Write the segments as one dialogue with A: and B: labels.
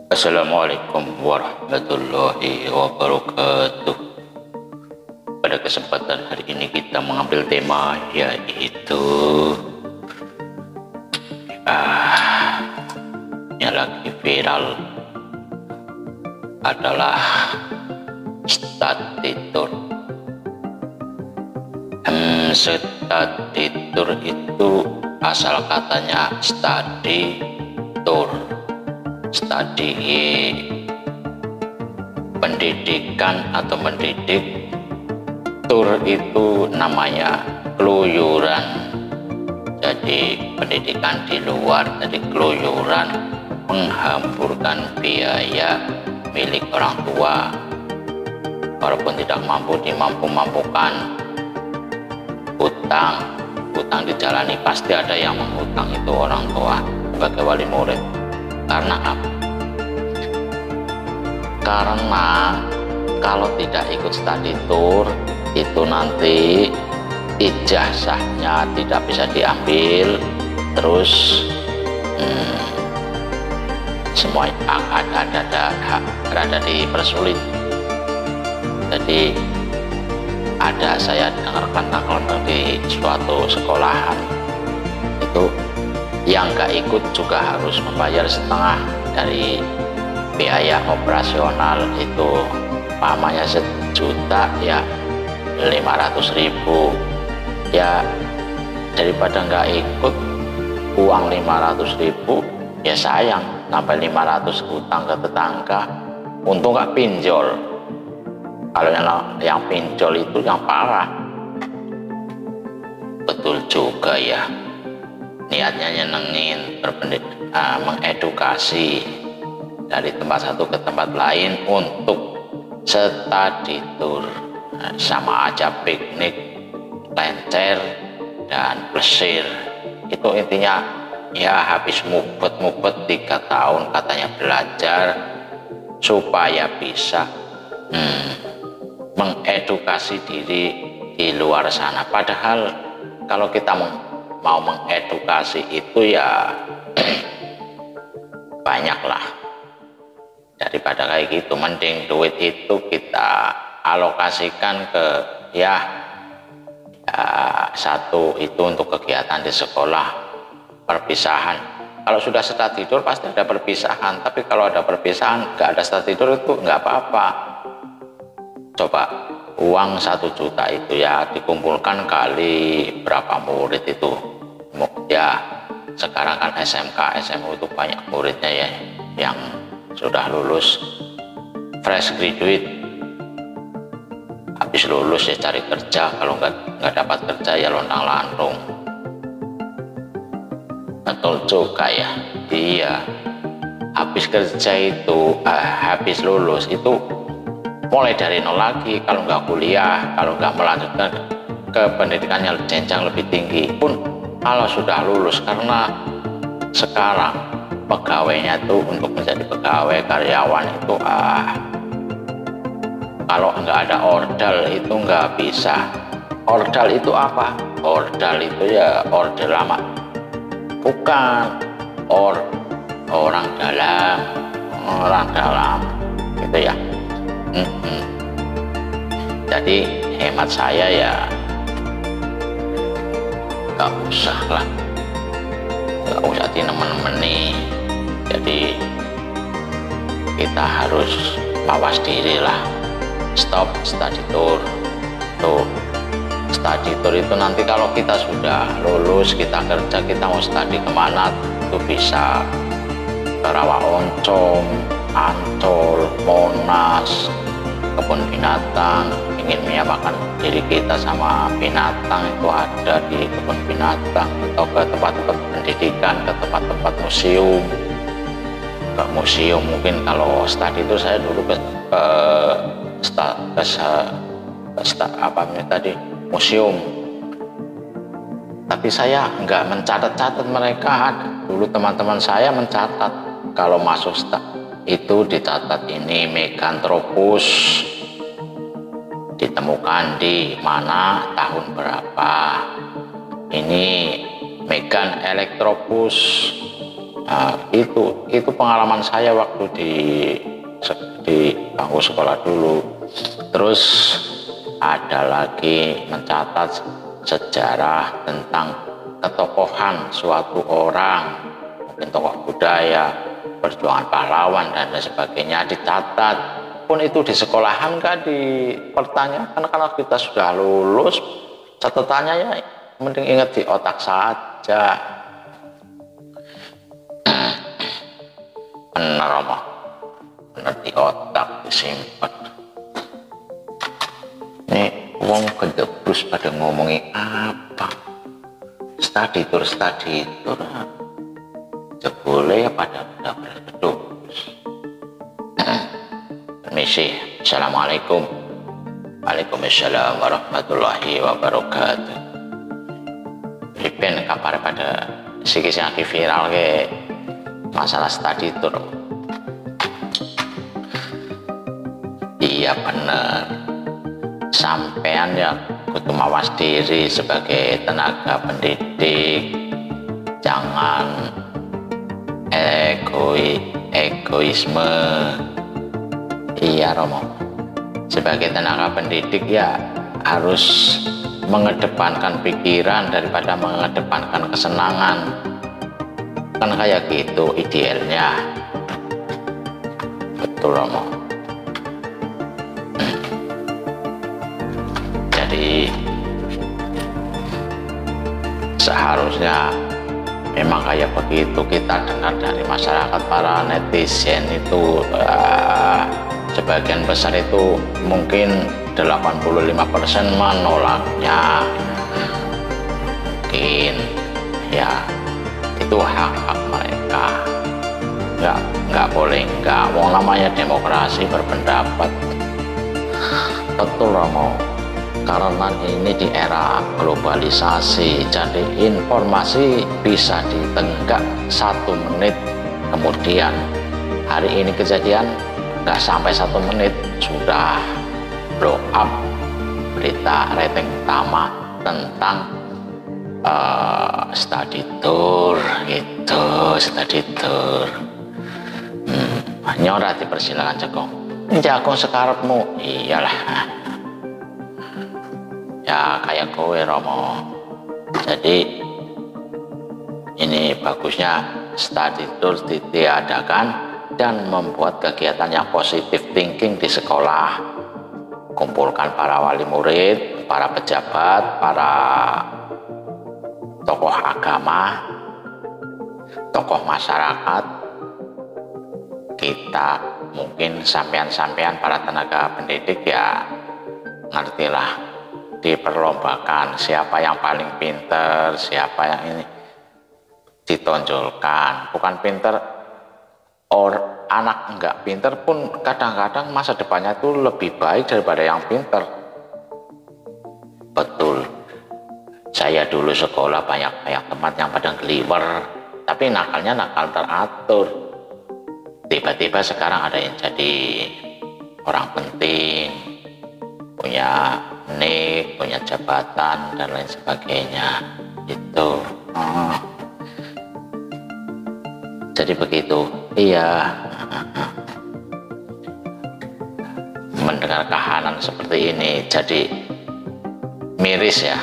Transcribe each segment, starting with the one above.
A: Assalamualaikum warahmatullahi wabarakatuh. Pada kesempatan hari ini kita mengambil tema yaitu yang lagi viral adalah study tour. Study tour itu asal katanya study tour, study pendidikan atau mendidik, tour itu namanya keluyuran. Jadi pendidikan di luar, jadi keluyuran, menghamburkan biaya milik orang tua walaupun tidak mampu dimampu-mampukan. Hutang dijalani, pasti ada yang menghutang itu orang tua sebagai wali murid. Karena apa? Karena kalau tidak ikut study tour itu nanti ijazahnya tidak bisa diambil, terus semua ada dipersulit. Jadi saya dengarkan di suatu sekolahan itu yang nggak ikut juga harus membayar setengah dari biaya operasional. Itu pahamnya 1.000.000 ya 500.000 ya, daripada nggak ikut uang 500.000 ya sayang, sampai 500 utang ke tetangga. Untung nggak pinjol. Kalau yang pinjol itu yang parah. Betul juga ya, niatnya nyenengin, mengedukasi dari tempat satu ke tempat lain untuk study tour. Sama aja piknik, lencer, dan plesir. Itu intinya ya, habis mubet 3 tahun katanya belajar supaya bisa mengedukasi diri di luar sana. Padahal kalau kita mau mengedukasi itu ya banyaklah. Daripada kayak gitu, mending duit itu kita alokasikan ke satu itu untuk kegiatan di sekolah, perpisahan. Kalau sudah study tour pasti ada perpisahan, tapi kalau ada perpisahan nggak ada study tour itu nggak apa-apa. Coba uang 1 juta itu ya dikumpulkan kali berapa murid itu ya. Sekarang kan SMK, SMU itu banyak muridnya ya, yang sudah lulus fresh graduate. Habis lulus ya cari kerja, kalau nggak dapat kerja ya lontang-lantung. Betul juga ya. Iya, habis kerja itu habis lulus itu mulai dari nol lagi. Kalau nggak kuliah, kalau nggak melanjutkan ke pendidikan yang jenjang lebih tinggi pun, kalau sudah lulus, karena sekarang pegawainya tuh untuk menjadi pegawai karyawan itu kalau nggak ada ordal itu nggak bisa. Ordal itu apa? Ordal itu ya orde lama, bukan orang dalam gitu ya. Jadi hemat saya ya nggak usah lah, nggak usah dinemen-nemeni. Jadi kita harus mawas diri lah. Stop study tour. Tuh, study tour itu nanti kalau kita sudah lulus, kita kerja, kita mau study kemana itu bisa ke Rawaoncom, Ancol, Monas, kebun binatang. Ingin menyamakan diri kita sama binatang itu ada di kebun binatang, atau ke tempat-tempat pendidikan, ke tempat-tempat museum. Ke museum mungkin kalau study itu saya dulu ke museum, tapi saya nggak mencatat mereka. Dulu teman-teman saya mencatat, kalau masuk itu dicatat ini Meganthropus ditemukan di mana, tahun berapa. Ini Megan Electropus Itu pengalaman saya waktu di bangku sekolah dulu. Terus ada lagi mencatat sejarah tentang ketokohan suatu orang, mungkin tokoh budaya, perjuangan pahlawan dan lain sebagainya, dicatat. Pun itu di sekolahan kan dipertanyakan, karena kita sudah lulus, catatannya ya mending ingat di otak saja. Bener omong, bener di otak disimpan. Nih wong kedebrus pada ngomongi apa? Study tour jebule ya pada udah berkedus. Permisi. Assalamualaikum. Waalaikumsalam warahmatullahi wabarakatuh. Ripen kabar pada sikis yang viral ke masalah study tour. Iya bener, sampean ya kudu mawas diri sebagai tenaga pendidik. Jangan egoisme. Iya Romo, sebagai tenaga pendidik ya harus mengedepankan pikiran daripada mengedepankan kesenangan. Kan kayak gitu idealnya. Betul Romo. Jadi seharusnya memang kayak begitu. Kita dengar dari masyarakat, para netizen itu sebagian besar itu mungkin 85% menolaknya. Mungkin ya itu hak-hak mereka, nggak boleh nggak. Wong namanya demokrasi berpendapat. Betul Romo, karena ini di era globalisasi, jadi informasi bisa ditenggak 1 menit kemudian. Hari ini kejadian nggak sampai 1 menit sudah blow up berita rating utama tentang study tour gitu. Study tour nyora dipersilakan Jagong sekarepmu. Iyalah ya kayak kowe Romo. Jadi ini bagusnya study tour ditiadakan dan membuat kegiatan yang positif thinking di sekolah. Kumpulkan para wali murid, para pejabat, para tokoh agama, tokoh masyarakat. Kita mungkin sampean-sampean para tenaga pendidik ya ngertilah, diperlombakan siapa yang paling pinter, siapa yang ini ditonjolkan. Bukan pinter, anak enggak pinter pun kadang-kadang masa depannya itu lebih baik daripada yang pinter. Betul, saya dulu sekolah banyak teman yang pada ngeliwer, tapi nakalnya nakal teratur. Tiba-tiba sekarang ada yang jadi orang penting, punya nik, punya jabatan dan lain sebagainya. Itu jadi begitu. Iya, mendengar kahanan seperti ini jadi miris ya,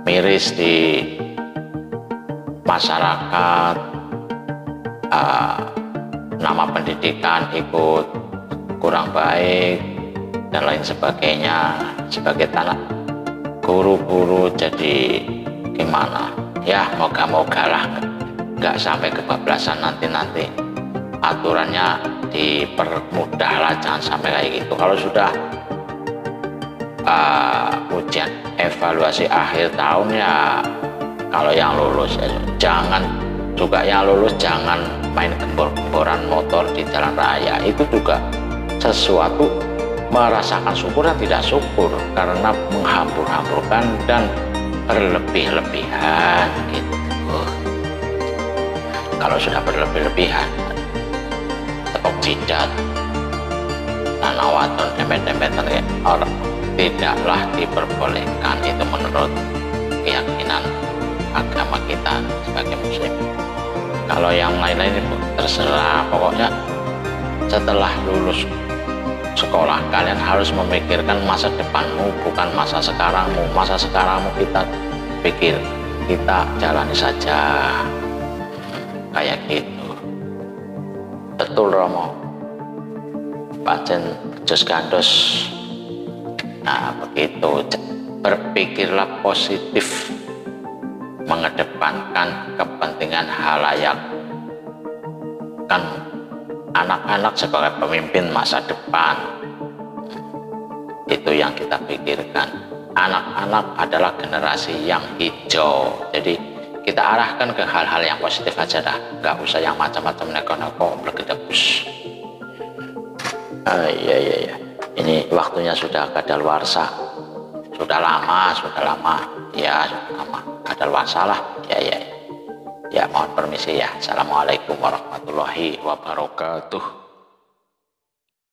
A: miris di masyarakat. Nama pendidikan ikut kurang baik dan lain sebagainya. Sebagai tanah guru-guru jadi gimana ya, moga-moga lah nggak sampai kebablasan nanti aturannya dipermudah lah, jangan sampai kayak gitu. Kalau sudah ujian evaluasi akhir tahun ya, kalau yang lulus ya jangan, juga yang lulus jangan main gembor-gemboran motor di jalan raya. Itu juga sesuatu merasakan syukur dan tidak syukur, karena menghambur-hamburkan dan berlebih-lebihan gitu. Kalau sudah berlebih-lebihan, tepuk jidat, nanawaton dempet-dempetan orang tidaklah diperbolehkan. Itu menurut keyakinan agama kita sebagai muslim. Kalau yang lain-lain itu terserah, pokoknya setelah lulus sekolah kalian harus memikirkan masa depanmu, bukan masa sekarangmu. Masa sekarangmu kita pikir, kita jalani saja, kayak gitu. Betul Romo, pancen jos gandos. Nah begitu, berpikirlah positif, mengedepankan kepentingan halayak. Kan anak-anak sebagai pemimpin masa depan, itu yang kita pikirkan. Anak-anak adalah generasi yang hijau, jadi kita arahkan ke hal-hal yang positif aja dah, nggak usah yang macam-macam neko-neko bergedebus. Iya, ini waktunya sudah kadaluarsa, sudah lama ya, sudah lama kadaluarsa lah. Ya mohon permisi ya. Assalamualaikum warahmatullahi wabarakatuh.